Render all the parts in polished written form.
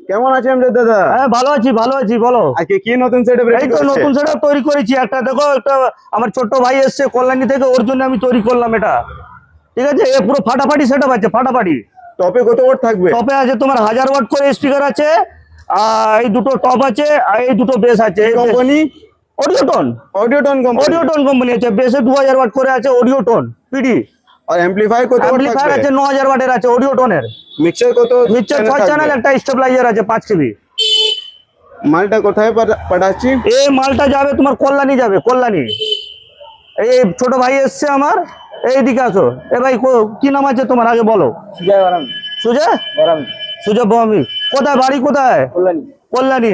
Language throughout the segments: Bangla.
কেমন আছেন আমজাদ দাদা? হ্যাঁ ভালো আছি বলো। আজকে কি নতুন সেটআপ রেডি এই তো করছেন? নতুন সেটআপ তৈরি করেছি একটা, দেখো একটা আমার ছোট্ট ভাই এসেছে কল্যাণী থেকে, ওর জন্য আমি তৈরি করলাম এটা। ঠিক আছে, এ পুরো ফাটাফাটি সেটআপ আছে, ফাটাফাটি। টপে কত ওয়াট থাকবে? টপে আছে তোমার 1000 ওয়াট করে স্পিকার আছে, আর এই দুটো টপ আছে, আর এই দুটো বেস আছে। কোম্পানি অডিওটন। অডিওটন কোম্পানি। অডিওটন কোম্পানি আছে, বেসে 2000 ওয়াট করে আছে অডিওটন পিডি। আর অ্যাম্পলিফায়ার কত ওয়াট অ্যাম্পলিফায়ার থাকবে? আছে 9000 ওয়াটের আছে অডিওটনের। মিক্সার কত? মিক্সচার 6 চ্যানেল, একটা স্টেবিলাইজার আছে 5 কেবি। মালটা কোথায় পাঠাচ্ছি? এই মালটা যাবে তোমার কল্যাণী, যাবে কল্যাণী। এই ছোট ভাই এসছে আমার, এইদিকে আসো। এ ভাই কি নাম আছে তোমার, আগে বলো। সুজয় সুজয় বমি। কোথায় বাড়ি, কোথায়? কল্যাণী।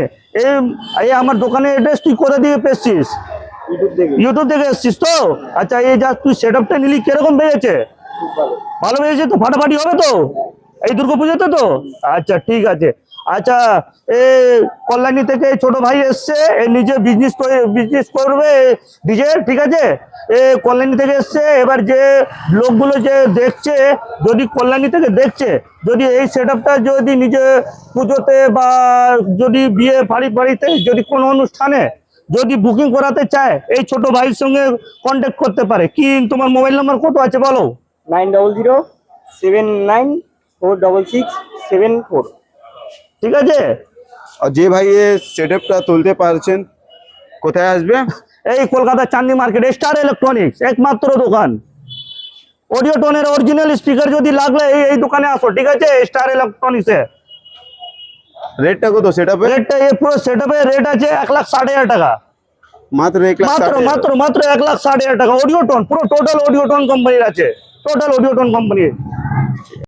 এই আমার দোকানের অ্যাড্রেস তুই কোথা দিয়ে পেয়েছিস? ইউটিউব থেকে এসছিস তো? আচ্ছা, এই যা তুই সেটআপটা নিলি কিরকম বেড়েছে? ভালো বেড়েছে তো, ফাটাফাটি হবে তো এই দুর্গাপুজোতে তো? আচ্ছা ঠিক আছে। আচ্ছা, এ কল্যাণী থেকে ছোট ভাই এসছে, এ নিজে বিজনেস করবে ডিজে। ঠিক আছে, এ কল্যাণী থেকে এসছে। এবার যে লোকগুলো যে দেখছে, যদি কল্যাণী থেকে দেখছে, যদি এই সেটআপটা যদি নিজে পুজোতে বা যদি বিয়ে বাড়িতে যদি কোনো অনুষ্ঠানে যদি বুকিং করাতে চায়, এই ছোট ভাইয়ের সঙ্গে কন্ট্যাক্ট করতে পারে। কি তোমার মোবাইল নাম্বার কত আছে বলো? 9007946674। ঠিক আছে। আর যে ভাই এই সেটআপটা তুলতে পারছেন, কোথায় আসবে? এই কলকাতা চাঁদনি মার্কেট স্টার ইলেকট্রনিক্স একমাত্র দোকান। অডিওটনের অরিজিনাল স্পিকার যদি লাগলে এই দোকানে আসো। ঠিক আছে, স্টার ইলেকট্রনিক্সে। রেটটা কত সেটআপে? রেটটা এই পুরো সেটআপের রেট আছে 1,60,000 টাকা। মাত্র 1,60,000? মাত্র 1,60,000 টাকা। অডিওটন পুরো টোটাল অডিওটন কোম্পানির আছে, টোটাল অডিওটন কোম্পানির।